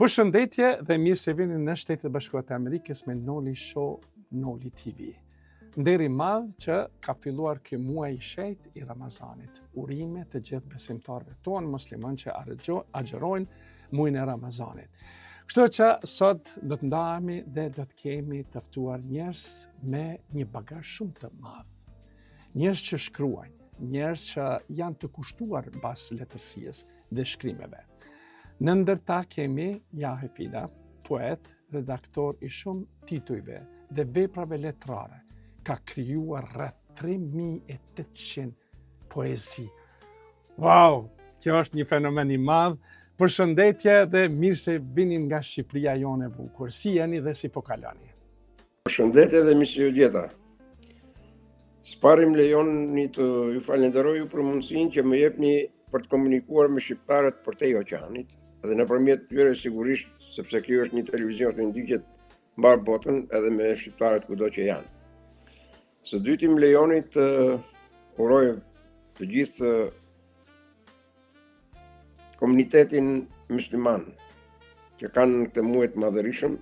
Përshëndetje dhe mirë se vini në Shtetet e Bashkuara të Amerikës me Noli Show, Noli TV. Nderi madh që ka filluar ky muaj i shenjtë i Ramazanit. Urime të gjithë besimtarëve tonë musliman që agjerojnë muajin e Ramazanit. Kështu që sot do të ndahemi dhe do të kemi të ftuar njerëz me një bagazh shumë të madh. Njerëz që shkruajnë, njerëz që janë të kushtuar mbas letërsisë dhe shkrimeve. Në ndërta kemi Jahe Fida, poet, redaktor i shumë titujve dhe veprave letrare. Ka krijuar rreth 3800 poezi. Wow, kjo është një fenomen i madh. Përshëndetje dhe mirë se vini nga Shqipëria jone e bukur. Si jeni dhe si po kaloni? Përshëndetje dhe mirë se ju gjeta. Sparim lejoni të ju falenderoj për mundësinë që më jepni për të komunikuar me shqiptarët përtej oqeanit dhe nëpërmjet tyre sigurisht, sepse kjo është një televizion që ndiqet mbar botën edhe me shqiptarët kudo që janë. Së dyti më lejoni të uroj të gjithë komunitetin musliman që kanë këtë muaj të madhërisëm,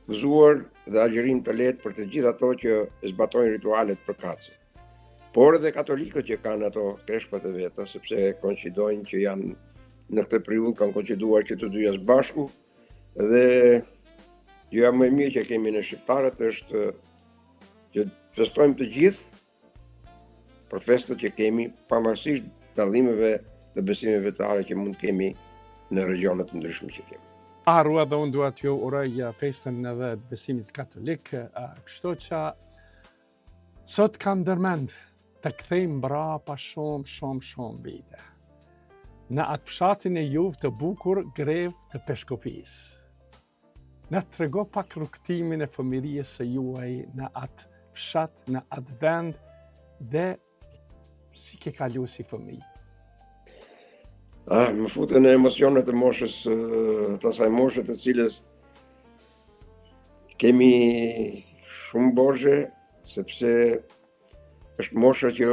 gëzuar dhe agjerim të lehtë për të gjithë ato që zbatojnë ritualet përkatëse. Por edhe katolikët që kanë ato kreshpat e veta, sepse koncidojnë që janë në këtë periudhë kanë konciduar që të dyja së bashku dhe gjëja më e mirë që kemi në shqiptarët është që festojmë të gjithë për festët që kemi, pavarësisht dallimeve të besimeve vetare që mund të kemi në regjonet të ndryshme që kemi. Arrua dhe unë dua t'ju uroj festën edhe të besimit katolik, kështu që sot kam ndërmend të kthejmë mbrapa shumë vite. Në atë fshatin e juve të bukur grev të peshkopisë. Na trego pak rrugtimin e fëmijërisë së juaj në atë fshat, në atë vend dhe si ke kaluar si fëmijë? Më futën në emocionet e moshës, të asaj moshe të cilës kemi shumë borxhe, sepse është mosha që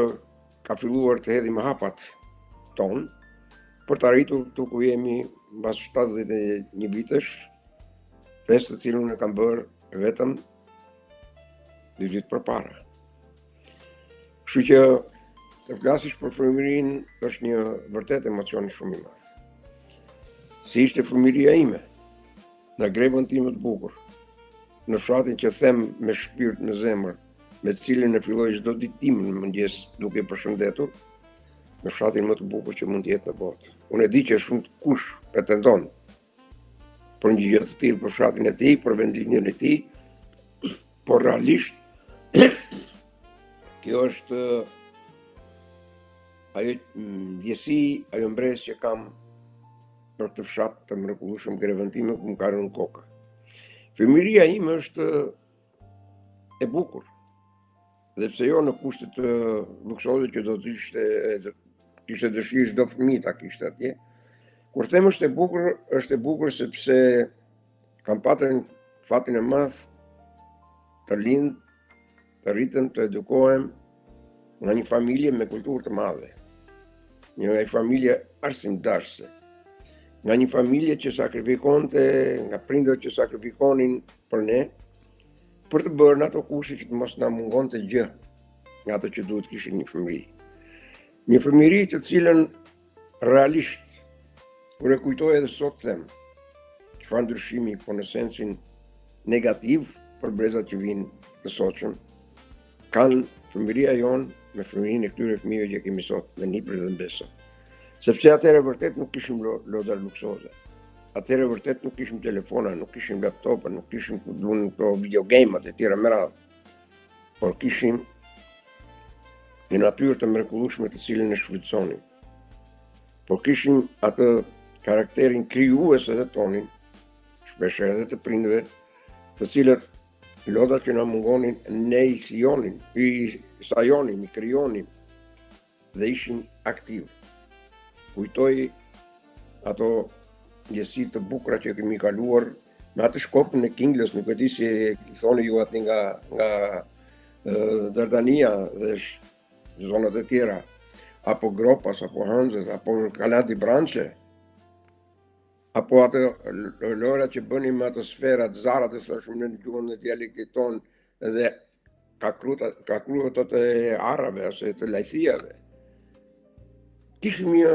ka filluar të hedhë më hapat tonë, për të arritur këtu ku jemi mbas 71 vitesh, festë të cilën e kam bërë vetëm 2 ditë përpara. Kështu që të flasësh për fëmijërinë është një vërtet emocion shumë i madh. Si ishte fëmijëria ime, në grevën time të bukur, në fshatin që them me shpirt në zemër, me cilin e filloj çdo ditë tim në mëngjes duke përshëndetur, në fshatin më të bukur që mund të jetë në botë. Unë e di që shumë të kush pretendon për një gjë të tillë për fshatin e tij, për vendlinjën e tij, por realisht kjo është ajo ndjesi, ajo mbresë që kam për këtë fshat të mrekullueshëm grevën time ku më ka rënë koka. Fëmijëria ime është e bukur. Dhe pse jo në kushte të luksoze që do të kishte dëshirë çdo fëmijë ta kishte atje. Kur them është e bukur sepse kam patur fatin e madh të lind, të rritem, të edukohem nga një familje me kulturë të madhe. Një familje arsimdashëse. Nga një familje që sakrifikonte, nga prindërit që sakrifikonin për ne, për të bërë në ato kushte që të mos na mungonte gjë nga ato që duhet kishte një fëmijë. Një fëmijëri të cilën realisht kur e kujtoj edhe sot them çfarë ndryshimi po në sensin negativ për brezat që vinë të sotshëm kanë fëmijëria jonë me fëmijërinë e këtyre fëmijëve që kemi sot në Nipër dhe në Besa. Sepse atëherë vërtet nuk kishim lodra luksoze. Atëherë vërtet nuk kishim telefona, nuk kishim laptopa, nuk kishim këto videogamet e tjera me radhë. Por kishim një natyrë të mrekullueshme të cilën e shfrytësonin. Por kishim atë karakterin krijues edhe tonin, shpesh edhe të prindëve, të cilët lodhat që na mungonin ne i sajonim, i krijonim dhe ishin aktiv. Kujtoj ato ndjesi të bukura që kemi kaluar me atë shkopën e Kingles, nuk e di si i thoni ju aty nga Dardania dhe zonat e tjera, apo Gropas, apo Hanzës, apo Kalati Branche. apo atë lojra që bënim me atë sferat, zarat e sa shumë në gjuhën e dialektit tonë edhe ka kruat atë arave ose të lajësijave. Kishim një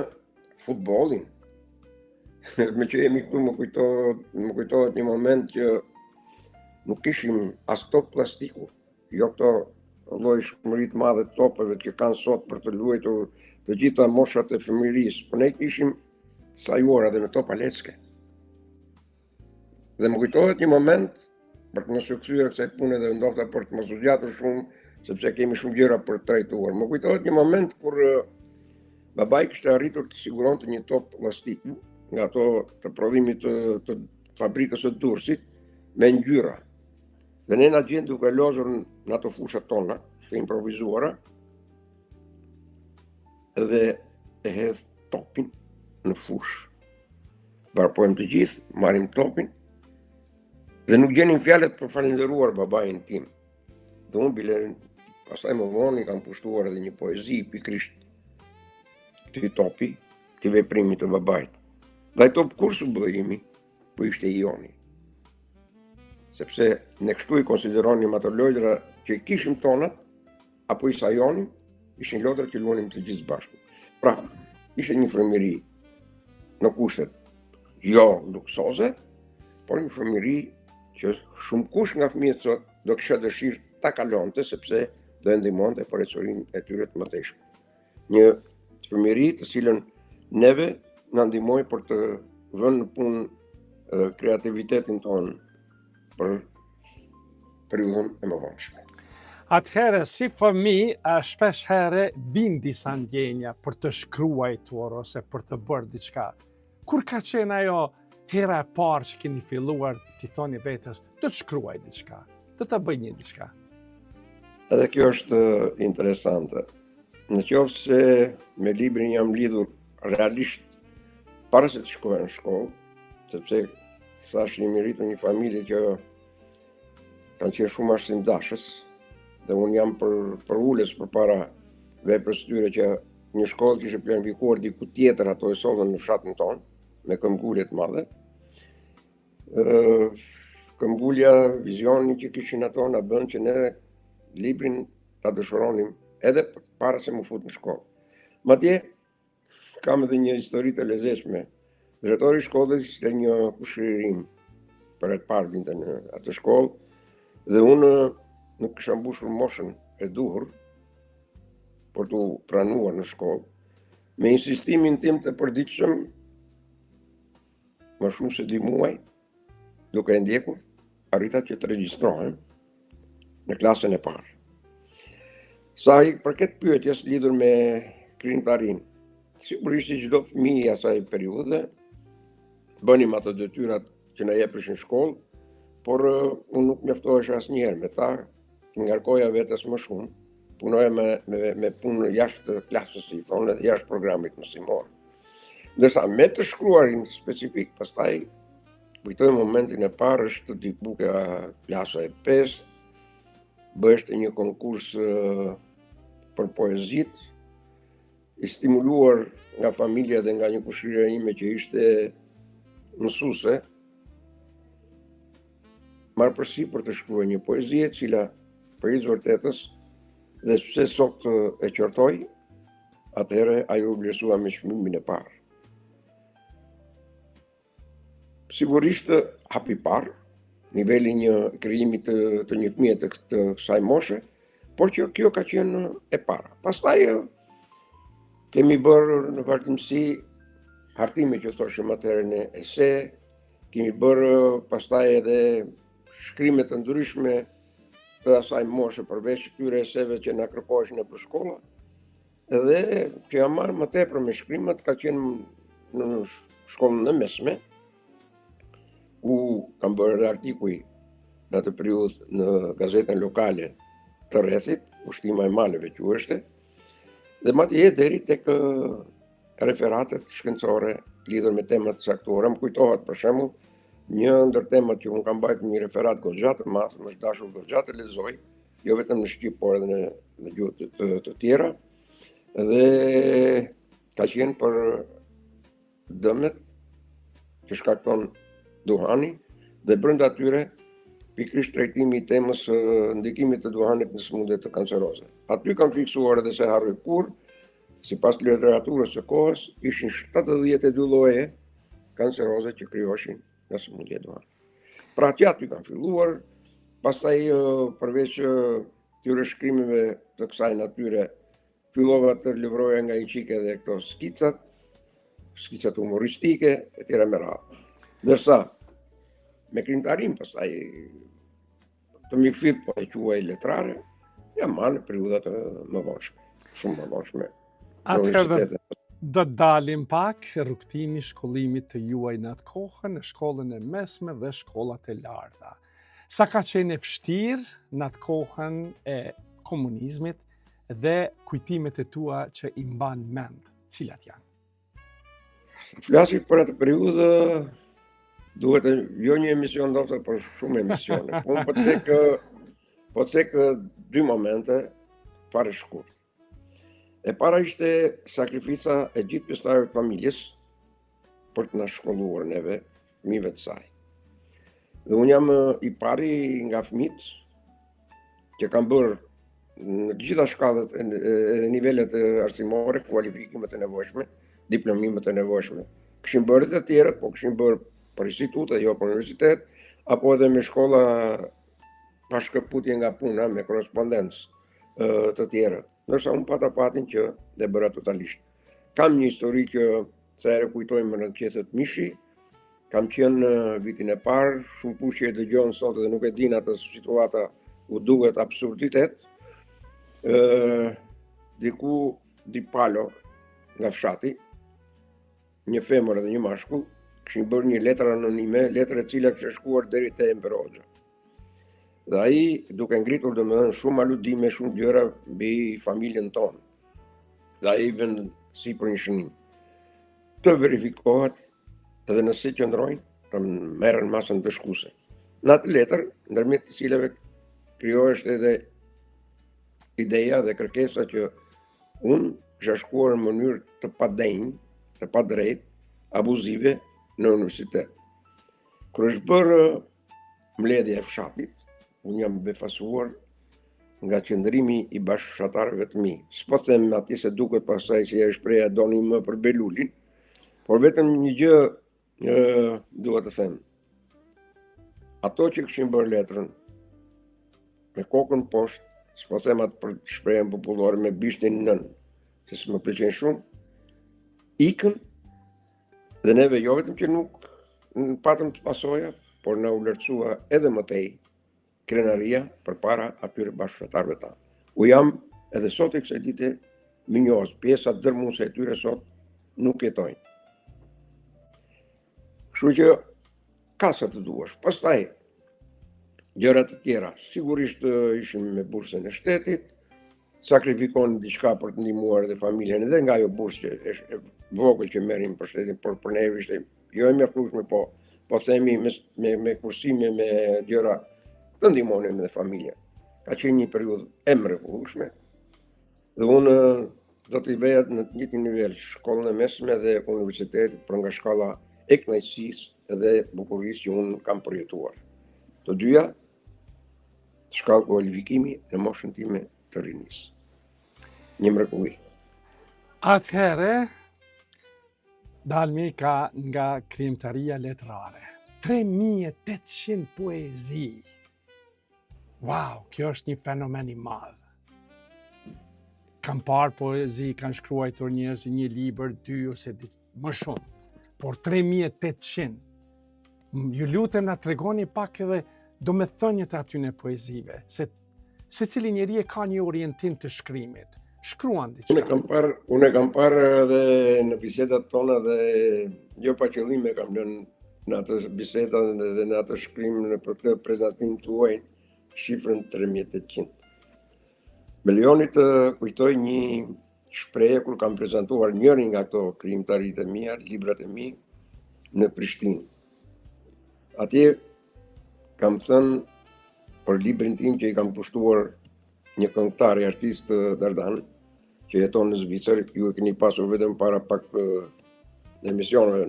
futbolin. Me që jemi këtu më kujtohet një moment që nuk kishim as top plastiku, jo këto llojshmëri të madhe të topeve që kanë sot për të luajtur të gjitha moshat e fëmijërisë, por ne kishim sajuara dhe me topa lecke. Dhe më kujtohet një moment, për të mos u kthyer kësaj pune dhe ndoshta për të mos u zgjatur shumë, sepse kemi shumë gjëra për të trajtuar. Më kujtohet një moment kur babai kishte arritur të siguronte një top plastiku nga ato të prodhimit të fabrikës së Durrësit me ngjyra. Dhe ne na gjen duke lozur në ato fushat tona të improvizuara dhe e hedh topin në fushë. Barpojmë të gjithë, marrim topin dhe nuk gjenim fjalët për falendëruar babain tim. Dhe unë bile pastaj më vonë i kam pushtuar edhe një poezi pikërisht këtij topi, këtij veprimi të babait. Dhe ai top kur su bëhemi, po ishte i joni. Sepse ne kështu i konsideronim ato lojra që i kishim tonat, apo i sajonim, ishin lojra që luanim të gjithë bashku. Pra, ishte një fëmijëri në kushtet jo luksoze, por një fëmijëri që shumë kush nga fëmijët sot do kisha dëshirë ta kalonte, sepse do e ndihmonte përheqërinë e tyre të mëtejshme. Një fëmijëri të cilën neve na ndihmoi për të vënë në punë kreativitetin tonë për periudhën e mëvonshme. Atëherë, si fëmijë, shpesh herë vin disa ndjenja për të shkruajtur ose për të bërë diçka. Kur ka qenë ajo hera e parë që keni filluar t'i thoni vetes, do të shkruaj diçka, do ta bëj një diçka? Edhe kjo është interesante. Në qoftë se me librin jam lidhur realisht para se të shkoja në shkollë, sepse thash jemi rritur një familje që kanë qenë shumë arsimdashës, dhe unë jam për ulës përpara veprës tyre që një shkollë kishte planifikuar diku tjetër, ato e sollën në fshatin tonë, me këmbgulje të madhe. Këmbgulja, vizioni që kishin ato na bën që ne librin ta dëshironim edhe para se më fut në shkollë. Madje kam edhe një histori të lezetshme. Drejtori i shkollës ishte një kushërim për e parë vinte në atë shkollë dhe unë nuk kisha mbushur moshën e duhur për t'u pranuar në shkollë. Me insistimin tim të përditshëm, më shumë se 2 muaj, duke e ndjekur, arrita që të regjistrohem në klasën e parë. Sa i përket pyetjes lidhur me krijimtarinë, sigurisht si çdo fëmijë i asaj periudhe, bënim ato detyrat që na jepeshin në shkollë, por unë nuk mjaftohesha asnjëherë me ta, ngarkoja vetes më shumë, punoja me punë jashtë klasës, si thonë, edhe jashtë programit mësimor. Ndërsa me të shkruarin specifik, pastaj kujtoj momentin e parë është buka klasa e 5, bëheshte një konkurs për poezit, i stimuluar nga familja dhe nga një kushëria ime që ishte mësuese, marr përsi për të shkruar një poezi e cila për i vërtetës dhe pse sot e qortoj, atëherë ajo u vlerësua me çmimin e parë. Sigurisht hapi parë, niveli një krijimi të një fëmije të kësaj moshe, por që kjo ka qenë e para. Pastaj kemi bërë në vazhdimsi hartime që thoshim atëherë në ese, kemi bërë pastaj edhe shkrime të ndryshme të asaj moshe përveç këtyre eseve që na kërkoheshin nëpër shkolla. Edhe që jam marrë më tepër me shkrimet ka qenë në shkollën e mesme, ku kam bërë edhe artikuj në atë periudhë në gazetën lokale të rrethit, Ushtima e Maleve quheshte, dhe madje deri tek referatet shkencore lidhur me temat të caktuara. Më kujtohet për shembull një ndër temat që unë kam mbajtur një referat goxha të madh, më është dashur goxha të lexoj, jo vetëm në shqip, por edhe në gjuhë të tjera, dhe ka qenë për dëmet që shkakton duhani dhe brenda atyre pikërisht trajtimi i temës ndikimit të duhanit në sëmundje të kanceroze. Aty kam fiksuar edhe se harroj kur, sipas literaturës së kohës, ishin 72 lloje kanceroze që krijoheshin nga sëmundja e duhanit. Pra aty kam filluar, pastaj përveç këtyre shkrimeve të kësaj natyre, fillova të livroja nga i qike edhe këto skicat humoristike, e tjera me radhë. Ndërsa, me krimtarim pastaj të mi fit po e quaj letrare, jam marrë në periudat më vonshme, shumë më vonshme. Atëherë do dalim pak rrugtimi shkollimit të juaj në atë kohën, në shkollën e mesme dhe shkollat e larta. Sa ka qenë e vështirë në atë kohën e komunizmit dhe kujtimet e tua që i mban mend, cilat janë? Flasim për atë periudhë, duhet jo një emision ndoshta, por shumë emisione. Unë po cek 2 momente fare shkurt. E para ishte sakrifica e gjithë pjesëtarëve të familjes për të na shkolluar neve, fëmijëve të saj. Dhe unë jam i pari nga fëmijët që kanë bërë në të gjitha shkallët e nivelet arsimore, kualifikimet e nevojshme, diplomimet e nevojshme. Kishin bërë të tjerët, po kishin bërë për institut, jo për universitet, apo edhe me shkolla pa shkëputje nga puna, me korrespondencë të tjerët. Nërsa unë pata fatin që dhe bëra totalisht. Kam një histori që sa herë kujtojmë në qeset mishi, kam qenë vitin e parë, shumë pushje e dëgjon sot dhe nuk e din atë situata u duket absurditet. Diku di palo nga fshati, një femër dhe një mashkull, kishin bërë një letër anonime, letër e cila kishte shkuar deri te Enver Hoxha. Dhe ai, duke ngritur domethënë shumë aludime, shumë gjëra mbi familjen tonë. Dhe ai vend si për një shënim. Të verifikohet edhe nëse qëndrojnë, të merren masën të shkuese. Në atë letër, ndërmjet të cilave krijohesht edhe ideja dhe kërkesa që unë kisha shkuar në mënyrë të padenjë, të padrejtë, abuzive në universitet. Kur është bërë mbledhja e fshatit, unë jam befasuar nga qëndrimi i bashkëfshatarëve të mi. S'po them atij se duket pasaj që e shpreha doni më për Belulin, por vetëm një gjë duhet të them. Ato që kishin bërë letrën me kokën poshtë, s'po them atë për shprehjen popullore me bishtin nën, se s'më pëlqen shumë, ikën dhe neve jo vetëm që nuk patëm të pasoja, por na u lartësua edhe më tej krenaria përpara atyre bashkëfshatarëve tanë. U jam edhe sot e kësaj dite minjoz, pjesa dërmuese e tyre sot nuk jetojnë. Kështu që ka sa të duash. Pastaj gjërat të tjera, sigurisht ishim me bursën e shtetit, sakrifikonin diçka për të ndihmuar edhe familjen, edhe nga ajo bursë që është vogël që merrim për shtetin, por për neve ishte jo e mjaftueshme, po themi me kursime, me gjëra të ndihmonin edhe familjen. Ka qenë një periudhë e mrekullueshme. Dhe unë do t'i veja në të njëjtin nivel shkollën e mesme dhe universitetin për nga shkalla e kënaqësisë dhe bukurisë që unë kam përjetuar. Të dyja, shkallë kualifikimi në moshën time të rinisë. Një mrekulli. Atëherë, dalmi nga krijimtaria letrare. 3800 poezi. Wow, kjo është një fenomen i madh. Kam parë poezi, kanë shkruar njerëz një libër, 2 ose më shumë, por 3800. Ju lutem na tregoni pak edhe domethënien e atyre poezive, se secili njeri e ka një orientim të shkrimit. Shkruan diçka. Unë kam parë edhe në bisedat tona dhe jo pa qëllim e kam lënë në atë biseda dhe në atë shkrim për këtë prezantim tuaj shifrën 3800. Me lejoni të kujtoj një shprehje kur kam prezantuar njërin nga këto krijimtaritë e mia, librat e mi në Prishtinë. Atje kam thënë për librin tim që i kam pushtuar një këngëtar i artist Dardan, që jeton në Zvicër, ju e keni pasur vetëm para pak emisioneve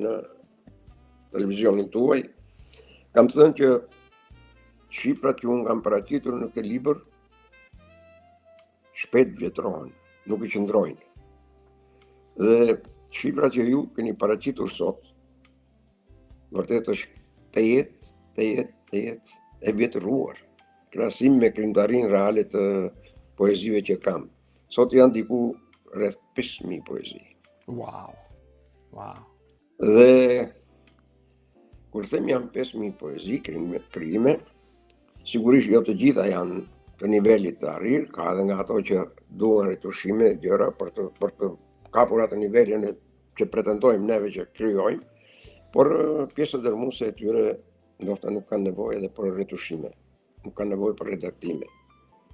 televizionin tuaj, kam thënë që shifrat që unë kam paraqitur në këtë libër shpejt vjetrohen, nuk i qëndrojnë. Dhe shifrat që ju keni paraqitur sot, vërtet është të jetë e vjetëruar, krahasim me krimtarinë reale të poezive që kam. Sot janë diku rreth 5.000 poezi. Wow. Dhe kur them janë 5.000 poezi, krijime, sigurisht jo të gjitha janë të nivelit të arrir, ka edhe nga ato që duhen retushime, gjëra për të kapur atë nivelin që pretendojmë neve që krijojmë, por pjesën dërmuese e tyre ndoshta nuk kanë nevojë edhe për retushime, nuk kanë nevojë për redaktime.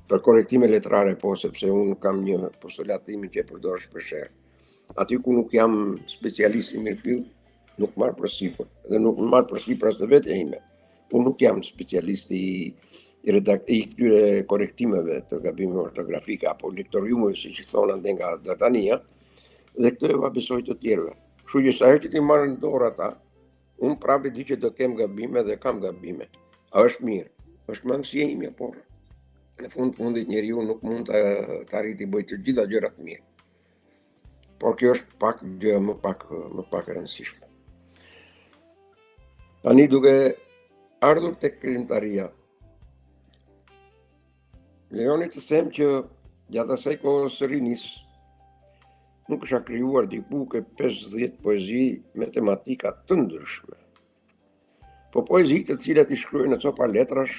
Për korektime letrare po, sepse unë kam një postulat timin që e përdor shpeshherë. Aty ku nuk jam specialist i mirëfill, nuk marr përsipër, dhe nuk marr përsipër as të vetë ime. Unë nuk jam specialist i këtyre korektimeve të gabimeve ortografike apo lektoriumeve, siç i thonë ande nga Dartania, dhe këtë e besoj të tjerëve. Kështu që sa herë që ti marrë në dorë ata, unë prapë di që do kem gabime dhe kam gabime. A është mirë? Është mangësia ime, por në fundit njeriu nuk mund të arriti bëj të gjitha gjërat mirë. Por kjo është pak gjë më pak e rëndësishme. Tani duke ardhur tek krimtaria, lejoni të them që gjatë asaj kohës së rinis nuk kisha krijuar diku ke 50 poezi me tematika të ndryshme. Po poezi të cilat i shkruaj në copa letrash,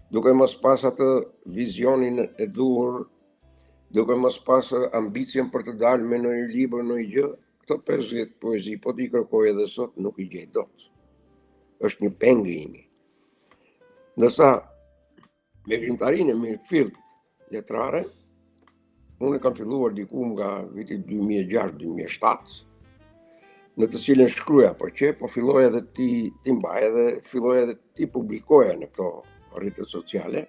duke mos pas atë vizionin e duhur, duke mos pas ambicien për të dalë me ndonjë libër, ndonjë gjë, këto 50 poezi po t'i kërkoj edhe sot nuk i gjej dot. Është një pengë imi. Ndërsa me krimtarinë e mirëfillt letrare, unë kam filluar diku nga viti 2006-2007, në të cilën shkruaja për që, po filloj edhe ti mbaj edhe filloj edhe ti publikoja në këto rrjetet sociale.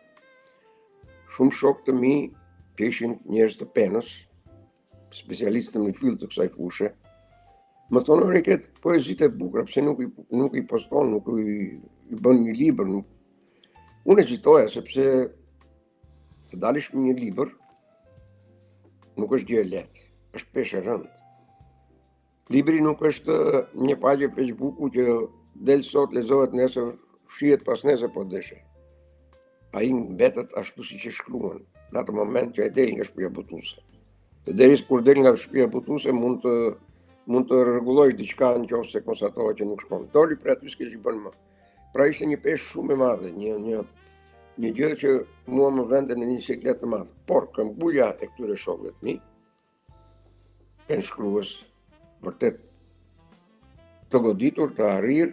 Shumë shok të mi që ishin njerëz të penës, specialistë në fill të kësaj fushë, më thonë reket poezitë e bukura, pse nuk i poston, nuk i bën një libër. Unë e citoja sepse të dalish me një libër nuk është gjë e lehtë, është peshë e rëndë. Libri nuk është një faqe Facebooku që del sot, lezohet nesër, shihet pas nesër po deshe. Ai mbetet ashtu siç e shkruan, në atë moment që ai del nga shtëpia botuese. Të deris kur del nga shtëpia botuese mund të rregullosh diçka nëse konstatohet që nuk shkon. Doli për aty s'ke që bën më. Pra ishte një peshë shumë e madhe, një gjë që mua më vente në një siklet të madh. Por këmbulja e këtyre shokëve të mi, janë shkrues vërtet të goditur, të arrir,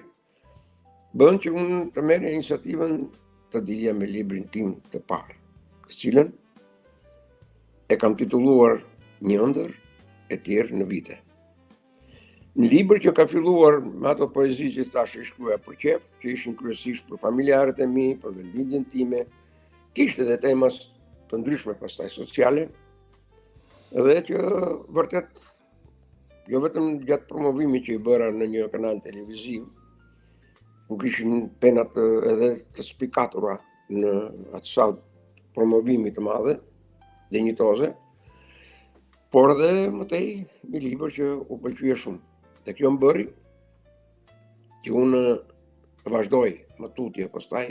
bën që unë të merrja iniciativën të dilja me librin tim të parë, të cilën e kam titulluar Një ëndër e tjerë në vite. Në libër që ka filluar me ato poezi që tash i shkruaja për qef, që ishin kryesisht për familjarët e mi, për vendindjen time, kishte edhe tema të ndryshme pastaj sociale, dhe që vërtet jo vetëm gjatë promovimit që i bëra në një kanal televiziv, ku kishin penat edhe të spikatura në atë sallë promovimi të madhe, dinjitoze, por edhe mëtej një libër që u pëlqye shumë. Dhe kjo më bëri që unë vazhdoj më tutje pastaj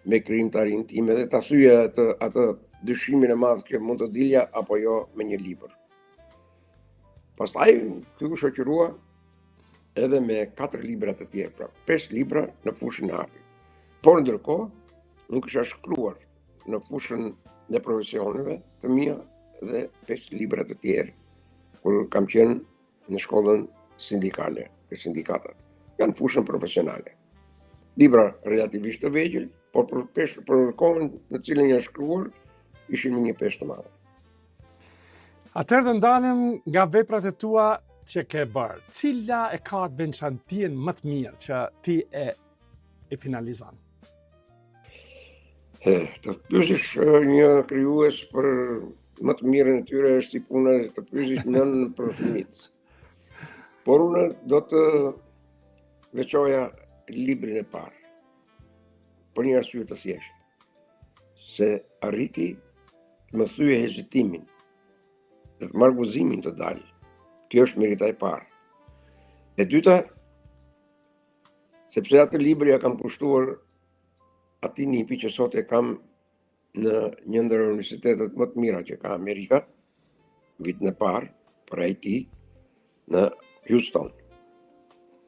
me krijimtarinë time dhe ta thyja atë dyshimin e madh që mund të dilja apo jo me një libër. Pastaj ky u shoqërua edhe me 4 libra të tjerë, pra 5 libra në fushën e artit. Por ndërkohë nuk isha shkruar në fushën e profesioneve të mia dhe 5 libra të tjerë kur kam qenë në shkollën sindikale, e sindikatat. Janë fushën profesionale. Libra relativisht të vegjël, por për kohën në cilën janë shkruar, ishin një peshë të madhe. Atëherë të ndalem nga veprat e tua që ke bërë. Cila e ka të veçantien më të mirë që ti e finalizon? Të pyesish një krijues për më të mirën e tyre është si puna të pyesish nënën për fëmijët. Por unë do të veçoja librin e parë, për një arsye të thjeshtë, se arriti të më thyë hezitimin dhe të marrë guximin të dalë. Kjo është merita e parë. E dyta, sepse atë libër ja kam kushtuar atij nipi që sot e kam në një ndër universitetet më të mira që ka Amerika, vitin e parë, për IT, në Houston,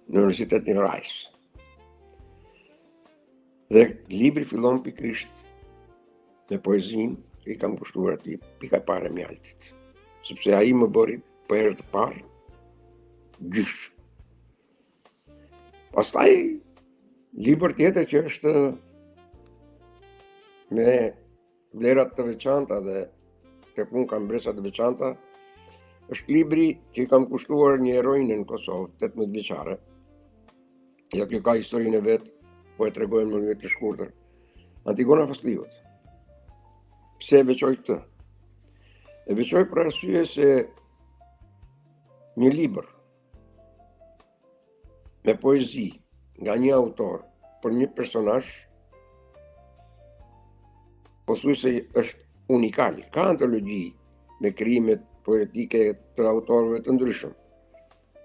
në Universitetin Rice. Dhe libri fillon pikërisht me poezinë që i kam kushtuar atij, pika e parë e mjaltit, sepse ai më bëri për herë të parë gjysh. Pastaj libër tjetër që është me vlerat të veçanta dhe tek unë ka mbresa të veçanta, është libri që i kam kushtuar një heroine në Kosovë, 18 vjeçare. Ja kjo ka historinë e vet, po e tregojmë në mënyrë të shkurtër. Antigona Fasliut. Pse e veçoj këtë? E veçoj për arsye se një libër me poezi nga një autor për një personazh pothuajse është unikal. Ka antologji me krijimet poetike të autorëve të ndryshëm.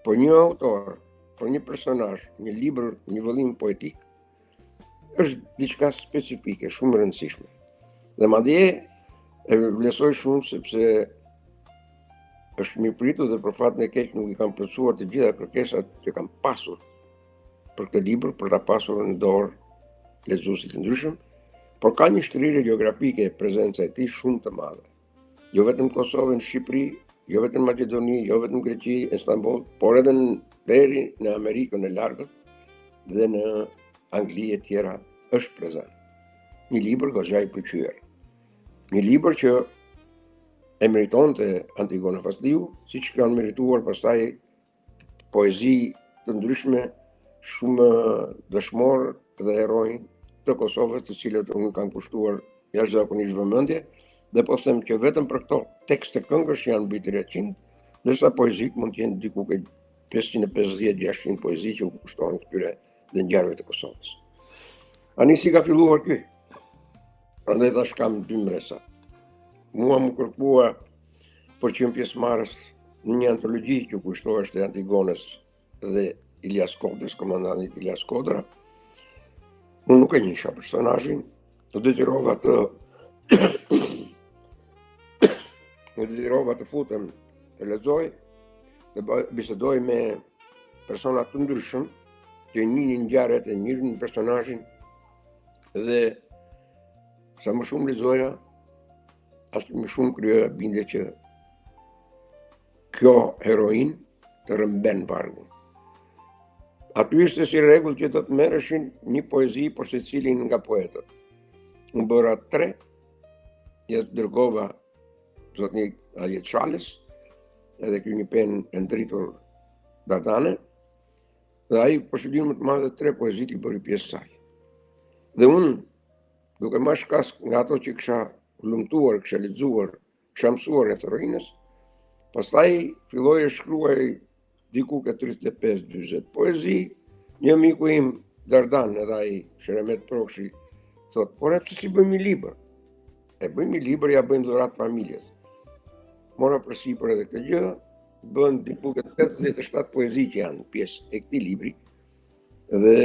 Por një autor, për një personazh, një libër, një vëllim poetik, është diçka specifike, shumë e rëndësishme. Dhe madje e vlerësoj shumë sepse është mirëpritur dhe për fatin e keq nuk i kam plotësuar të gjitha kërkesat që kam pasur për këtë libër, për ta pasur në dorë lexuesit të ndryshëm, por ka një shtrirje gjeografike prezenca e tij shumë të madhe. Jo vetëm Kosovë, në Shqipëri, jo vetëm Maqedoni, jo vetëm Greqi, Istanbul, por edhe deri në Amerikën e Largët dhe në Angli e tjera është prezent. Një libër goxha i pëlqyer. Një libër që e meritonte Antigona Fasliu, siç kanë merituar pastaj poezi të ndryshme shumë dëshmor dhe heronj të Kosovës, të cilët unë kanë kushtuar jashtëzakonisht vëmendje, dhe po them që vetëm për këto tekste këngësh janë mbi 300, ndërsa poezit mund të jenë diku ke 550-600 poezi që u kushtohen këtyre dhe ngjarjeve të Kosovës. Ani si ka filluar ky? Prandaj tash kam 2 mbresa. Mua më kërkua për qenë pjesëmarrës në një antologji që kushtohej te Antigonës dhe Ilias Kodrës, komandantit Ilias Kodra. Unë nuk e njihsha personazhin, të dezirova të futem të lexoj, të bisedoj me persona të ndryshëm që njihnin ngjarjet e njihnin personazhin dhe sa më shumë lexoja, aq më shumë krijoja bindje që kjo heroin të rëmben vargun. Aty ishte si rregull që do të merreshin një poezi për secilin nga poetët. Unë bëra 3, jetë dërgova zotni Ajet Çales, edhe ky një pen e ndritur Dardane, dhe ai për shëllim të madh 3 poezit i bëri pjesë saj. Dhe unë, duke marrë shkas nga ato që kisha lumtuar, kisha lexuar, kisha mësuar rreth heroinës, pastaj filloi të shkruaj diku ke 35-40 poezi. Një miku im, Dardan, edhe ai Sheremet Prokshi, thot, por pse si bëjmë një libër? E bëjmë një libër, ja bëjmë dhuratë familjes. Mora përsipër edhe këtë gjë, bën diku ke 87 poezi që janë pjesë e këtij libri, dhe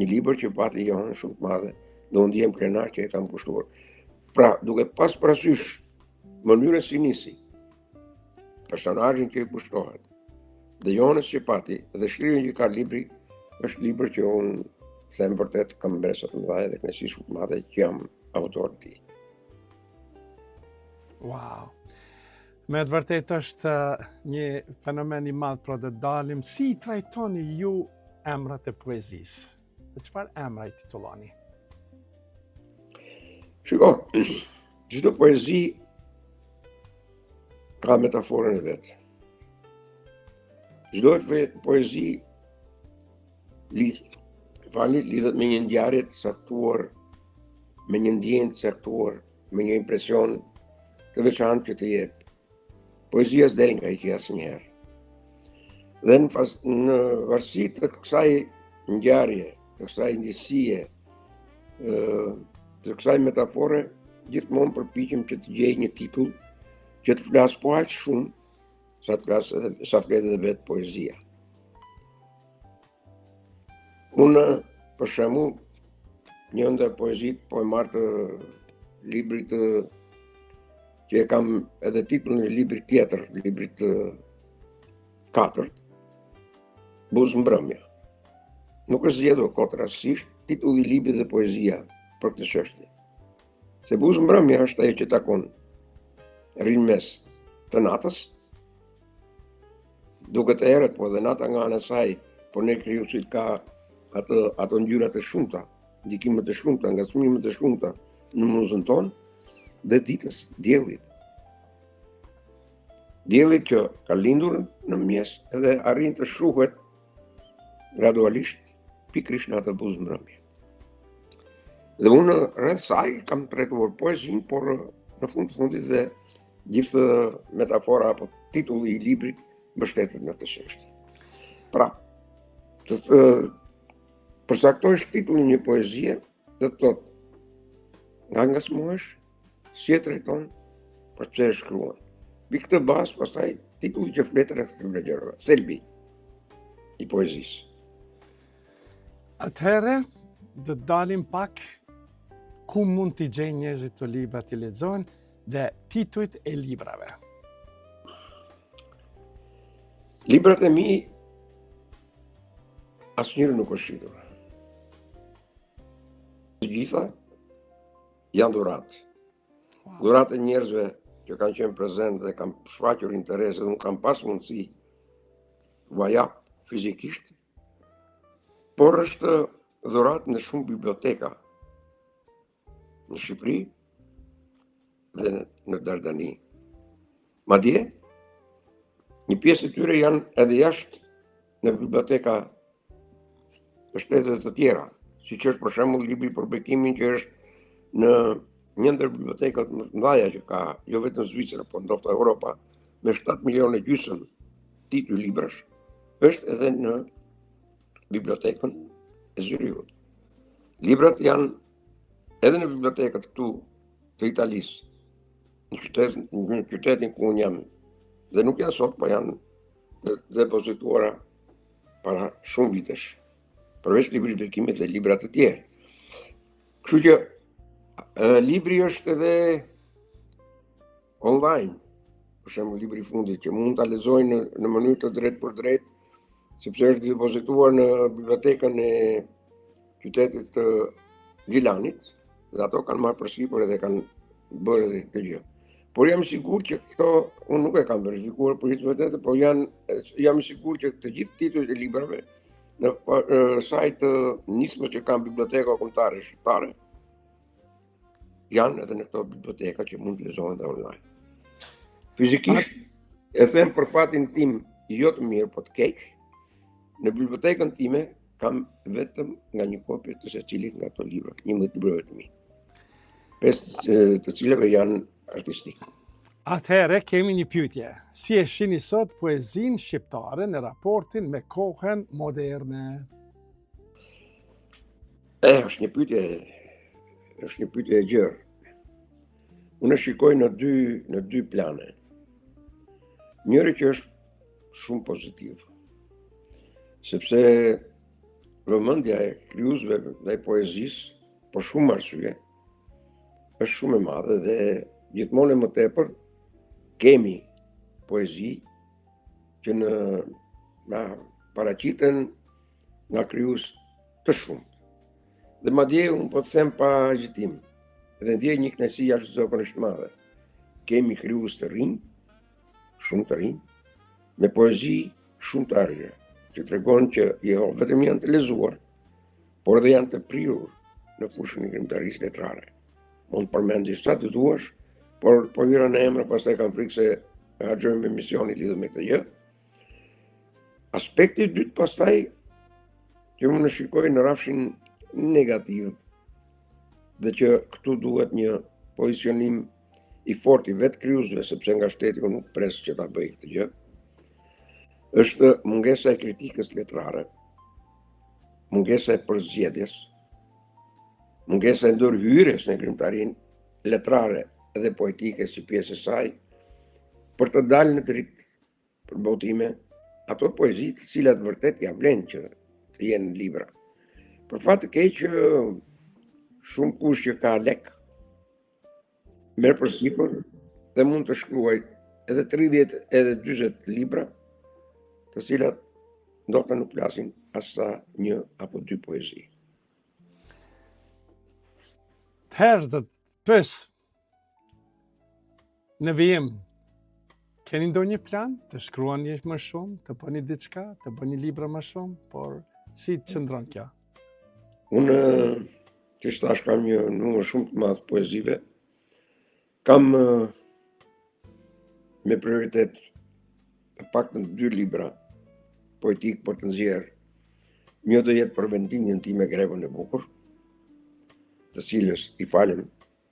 një libër që pati johën shumë të madhe, dhe unë ndihem krenar që e kam kushtuar. Pra, duke pas parasysh mënyrën si nisi, personazhin që i kushtohet, dhe jonës që pati, dhe shkrirjen që ka libri, është libër që unë them vërtet kam mbresa të mëdha dhe kënaqësi shumë të madhe që jam autor i tij. Wow. Me të vërtet është një fenomen i madh, pra të dalim si i trajtoni ju emrat e poezisë. Dhe çfarë emra i titulloni? Shiko, çdo poezi ka metaforën e vet. Çdo poezi lidhet me një ngjarje të saktuar, me një ndjenjë të saktuar, me një impresion të veçantë që të jep. Poezia s'del nga hiqja asnjëherë. Dhe në varësi të kësaj ngjarje, të kësaj ndjesie, të kësaj metafore, gjithmonë përpiqem që të gjej një titull që të flas po aq shumë sa flet edhe vetë poezia. Unë, për shembull, një ndër poezitë po e marr të librit që e kam edhe titullin e librit tjetër, librit të 4, Buzë mbrëmja. Nuk është zgjedhur kot rastësisht titulli i librit dhe poezia për këtë çështje. Se Buzë mbrëmja është ajo që takon rrin mes të natës, duke të erët, po edhe nata nga ana e saj, por ne krijuesit ka ato ngjyra të shumta, ndikime të shumta, ngacmime të shumta në muzën tonë, dhe ditës, diellit. Diellit që ka lindur në mëngjes edhe arrin të shuhet gradualisht pikërisht në atë buzë mbrëmje. Dhe unë rreth saj kam trajtuar poezinë, por në fundit dhe gjithë metafora apo titulli i librit mbështetet në këtë çështje. Pra, të përcaktojsh titullin një poezie, do të thotë nga ngacmohesh, si e trajton, për çfarë e shkruan. Mbi këtë bazë, pastaj titulli që flet rreth këtyre gjërave, thelbi i poezisë. Atëherë, do të dalim pak ku mund t'i gjejnë njerëzit të libra t'i lexojnë dhe titujt e librave. Librat e mi asnjëri nuk është shitur. Të gjitha janë dhuratë. Dhuratë e njerëzve që kanë qenë prezent dhe kanë shfaqur interes dhe unë kam pas mundësi t'u jap fizikisht, por është dhuratë në shumë biblioteka në Shqipëri dhe në Dardani. Madje, një pjesë e tyre janë edhe jashtë në biblioteka të shtetet të tjera, siç është për shembull libri për bekimin që është në një ndër bibliotekat më të mëdha që ka jo vetëm Zvicra, por ndoshta Europa, me 7 milionë e gjysmë titull librash, është edhe në bibliotekën e Zyriut. Librat janë edhe në bibliotekat këtu të Italisë, në qytetin ku unë jam, dhe nuk janë sot, po janë depozituara para shumë vitesh, përveç librit bekimit dhe libra të tjerë. Kështu që libri është edhe online, për shembull libri i fundit që mund ta lexojnë në mënyrë të drejtë për drejtë, sepse është depozituar në bibliotekën e qytetit të Gjilanit, dhe ato kanë marrë përsipër edhe kanë bërë edhe këtë gjë. Por jam i sigurt që këto unë nuk e kam verifikuar për hiç vërtetë, por jam i sigurt që të gjithë titujt e librave në sajt të nismë që kanë biblioteka kombëtare shqiptare janë edhe në këto biblioteka që mund të lexohen dhe online. Fizikisht, e them për fatin tim jo të mirë, po të keq, në bibliotekën time kam vetëm nga një kopje të secilit nga ato libra, 11 librave të mi. 5 të cilave janë artistik. Atëherë kemi një pyetje. Si e shihni sot poezinë shqiptare në raportin me kohën moderne? Është një pyetje e gjerë. Unë shikoj në dy plane. Njëri që është shumë pozitiv, sepse vëmendja e krijuesve dhe poezisë, për shumë arsye, është shumë e madhe dhe gjithmonë e më tepër kemi poezi që na paraqiten nga krijues të shumë. Dhe madje unë po të them pa hezitim, dhe ndjej një kënaqësi jashtëzakonisht madhe. Kemi krijues të rinj, shumë të rinj, me poezi shumë të arire, që tregon që jo vetëm janë të lezuar, por edhe janë të prirur në fushën e krimtarisë letrare. Mund përmendësh sa të duash, por po hyra në emra, pastaj kam frikë se harxojmë emisioni lidhur me këtë gjë. Aspekti i dytë pastaj që unë shikoj në rafshin negativ dhe që këtu duhet një pozicionim i fortë i vetë krijuesve, sepse nga shteti unë nuk pres që ta bëj këtë gjë, është mungesa e kritikës letrare, mungesa e përzgjedhjes, mungesa e ndërhyrjes në krijimtarinë letrare dhe poetike si pjesë e saj, për të dalë në dritë për botime ato poezi të cilat vërtet ja vlen që të jenë libra. Për fat të keq që shumë kush që ka lek merr përsipër dhe mund të shkruaj edhe 30 edhe 40 libra, të cilat ndoshta nuk flasin as sa një apo dy poezi. Atëherë do të pyes, në vijim, keni ndonjë plan të shkruani më shumë, të bëni diçka, të bëni libra më shumë, por si qëndron kjo? Unë që thash kam një numër shumë të madh poezive. Kam me prioritet të paktën 2 libra poetik për të nxjerrë. Një do jetë për vendinjen time grevën e bukur, të cilës i falem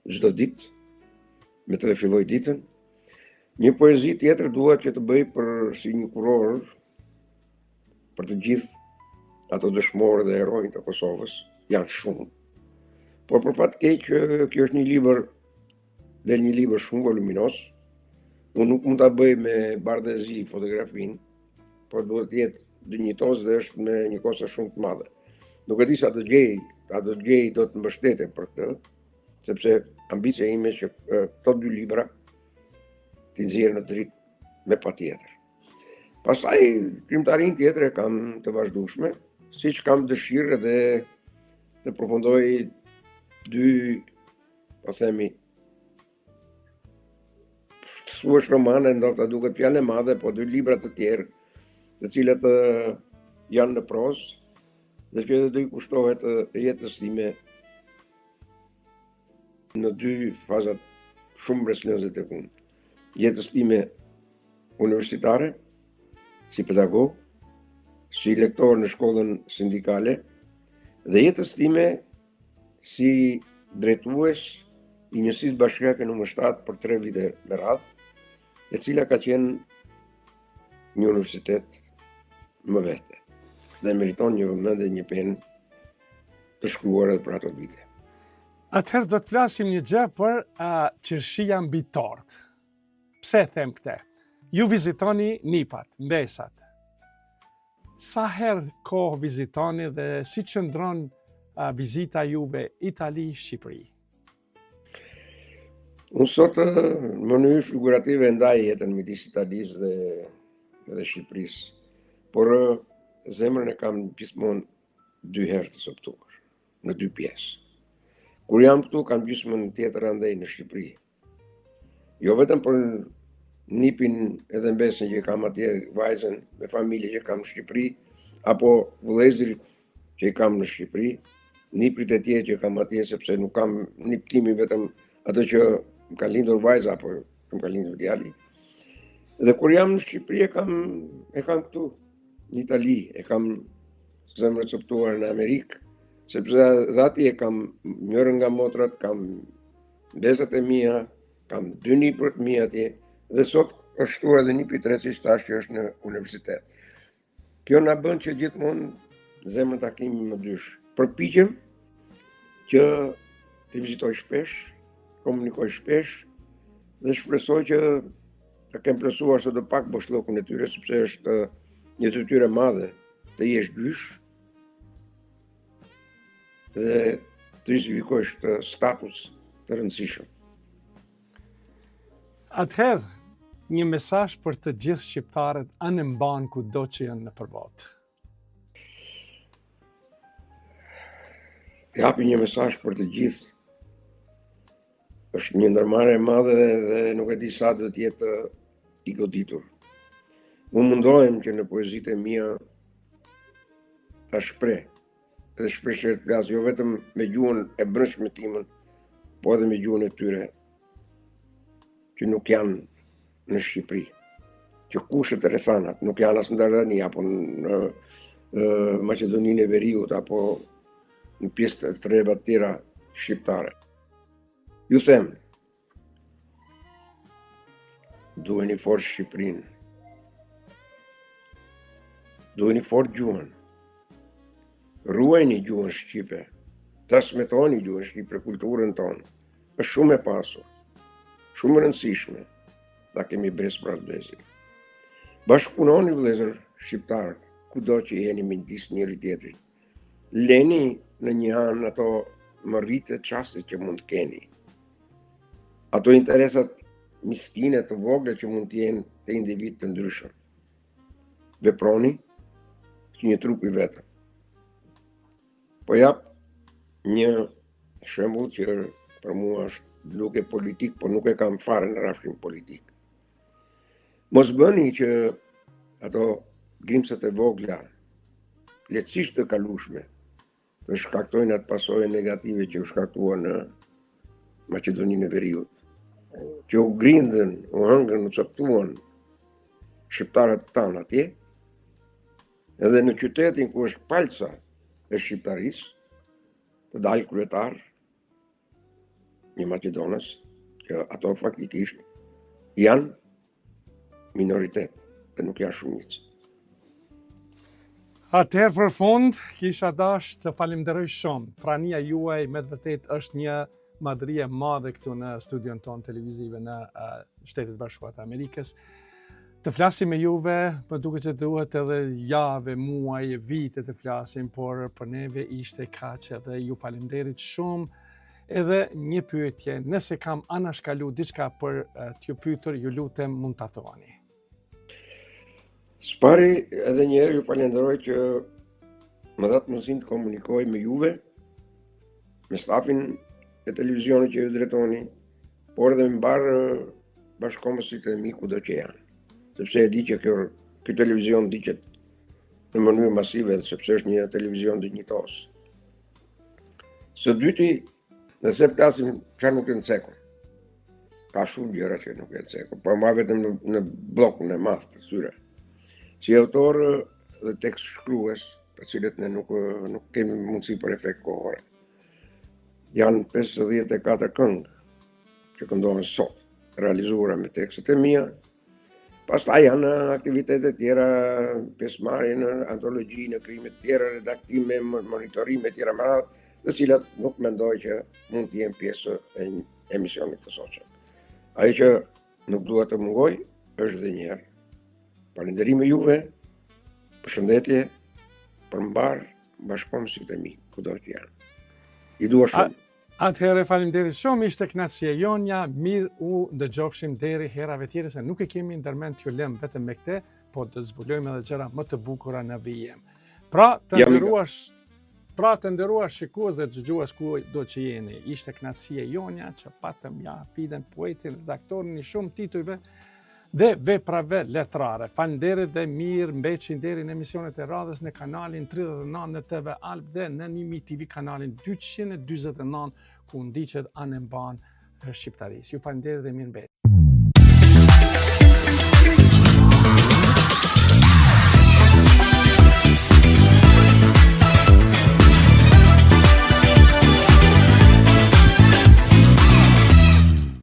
çdo ditë, me të filloj ditën. Një poezi tjetër duhet që të bëj për si një kuror për të gjithë ato dëshmorë dhe heronjë të Kosovës, janë shumë. Por për fat keq kjo është një libër shumë voluminos. Unë nuk mund ta bëj me bardhëzi fotografinë, por duhet të jetë dinjitoz dhe është me një kosto shumë të madhe. Nuk e di sa do të mbështete për këtë, sepse ambicia ime që këto 2 libra t'i nxjerr në dritë me patjetër. Pastaj krijimtarinë tjetër e kam të vazhdueshme, siç kam dëshirë edhe të përfundoj 2, po themi, thuaç romane, ndoshta duket fjalë e madhe, po 2 libra të tjerë, të cilët janë në prozë dhe që do i kushtohet jetës time në 2 fazat shumë breslënëse tek unë. Jetës time universitare, si pedagog, si lektor në shkollën sindikale, dhe jetës time si drejtues i njësisë bashkiake numër 7 për 3 vite me radhë, e cila ka qenë një universitet më vete dhe meriton një vëmendje dhe një penë të shkruar edhe për ato vite. Atëherë do të flasim një gjë për qershia mbi tort. Pse them këtë? Ju vizitoni Nipat, Mbesat. Sa herë kohë vizitoni dhe si qëndron vizita juve Itali-Shqipëri? Unë sot në mënyrë figurative ndaj jetën midis Italisë dhe Shqipërisë, por zemrën e kam gjithmonë 2 herë të soptuar, në 2 pjesë. Kur jam këtu, kam gjysmën tjetër andej në Shqipëri. Jo vetëm për nipin edhe Mbesën që kam atje, vajzën me familje që kam në Shqipëri, apo vëllezërit që i kam në Shqipëri, niprit e tjerë që kam atje, sepse nuk kam niptimi vetëm ato që më ka lindur vajza, apo më ka lindur djali. Dhe kur jam në Shqipëri e kam këtu, në Itali, e kam zemrën e coptuar në Amerikë, sepse dhe ati e kam njërën nga motrat, kam Mbesat e mia, kam 2 nipër të mia atje, dhe sot është shtuar edhe nipi 3 që thash që është në universitet. Kjo na bën që gjithmonë zemrën ta kemi më dysh. Përpiqem që të vizitoj shpesh, komunikoj shpesh dhe shpresoj që të kem plotësuar sot do pak boshllokun e tyre, sepse është një detyrë e madhe të jesh gjysh dhe të justifikosh këtë status të rëndësishëm. Atëherë, një mesazh për të gjithë shqiptarët anë mban kudo që janë nëpër botë. Të japi një mesazh për të gjithë është një ndërmarrje e madhe dhe nuk e di sa do të jetë i goditur. Unë mundohem që në poezitë e mia ta shpreh dhe shpresoj të flas jo vetëm me gjuhën e brendshme timën, po edhe me gjuhën e tyre që nuk janë në Shqipëri, që kushtet e rrethanat nuk janë as në Dardanelli apo në Maqedoninë e Veriut apo në pjesë të rreba të tjera shqiptare. Ju them, duheni fort Shqipërinë, duheni fort gjuhën. Ruajni gjuhën shqipe, transmetoni gjuhën shqipe, kulturën tonë. Është shumë e pasur, shumë e rëndësishme, ta kemi brez pra të bezi. Bashkëpunoni vëllezër shqiptarë, kudo që jeni midis njëri tjetrit. Leni në një anë ato mëritë të çastit që mund të keni. Ato interesat miskine të vogla që mund të jenë të individ të ndryshëm. Veproni si një trup i vetëm. Po jap një shembull që për mua është duke politik, por nuk e kam fare në rafshin politik. Mos bëni që ato grimcat e vogla, lehtësisht të kalueshme, të shkaktojnë atë pasojë negative që u shkaktuan në Maqedoninë e Veriut, që u grindën, u hëngën, u coptuan shqiptarët tanë atje, edhe në qytetin ku është palca e shqiptarisë, të dalë kryetar një Maqedonës, që ato faktikisht janë minoritet dhe nuk janë shumicë. Atëherë për fund, kisha dash të falimderoj shumë. Prania juaj me të vërtet është një madhëri e madhe këtu në studion tonë televizive në Shtetet Bashkuara të Amerikës. Të flasim me juve, më duket që duhet edhe jave, muaj, vite të flasim, por për neve ishte kaq edhe ju falimderit shumë. Edhe një pyetje, nëse kam anashkalu diçka për t'ju pyetur, ju lutem mund ta thoni. Spari edhe një herë ju falenderoj që më dhatë mundësinë të komunikoj me juve, me stafin e televizionit që ju drejtoni, por edhe me mbarë bashkëkombësit e mi kudo që janë. Sepse e di që ky televizion ndiqet në mënyrë masive, sepse është një televizion dinjitos. Së dyti, nëse flasim çfarë nuk e cekur. Ka shumë gjëra që nuk e cekur, po ma vetëm në bllokun e madh të tyre. Si autor dhe tekst shkrues, për cilët ne nuk kemi mundësi për efekt kohore. Janë 54 këngë që këndohen sot, realizuara me tekstet e mia. Pastaj janë aktivitete tjera, pjesëmarrje në antologji, në krime të tjera, redaktime, monitorime të tjera më radh, të cilat nuk mendoj që mund të jenë pjesë e një emisionit të sotshëm. Ajo që nuk duhet të mungoj është edhe një herë falënderime juve, përshëndetje, përmbar bashkëkombësit e mi, kudo që janë. I dua shumë. Atëherë faleminderit shumë, ishte kënaqësia jonja, mirë u ndëgjofshim deri herave tjera, se nuk e kemi ndërmend t'ju lëm vetëm me këtë, po të zbulojmë edhe gjëra më të bukura në vijim. Pra të nderuar shikues dhe dëgjues ku do që jeni, ishte kënaqësia jonja që patëm ja fiden poetin, redaktorin i shumë titujve dhe veprave letrare. Falënderit dhe mirë mbeqin deri në emisionet e radhës në kanalin 39 në TV Alb dhe në Nimi TV kanalin 249 ku ndiqet anë mban shqiptarisë. Ju falënderit dhe mirë mbeqin.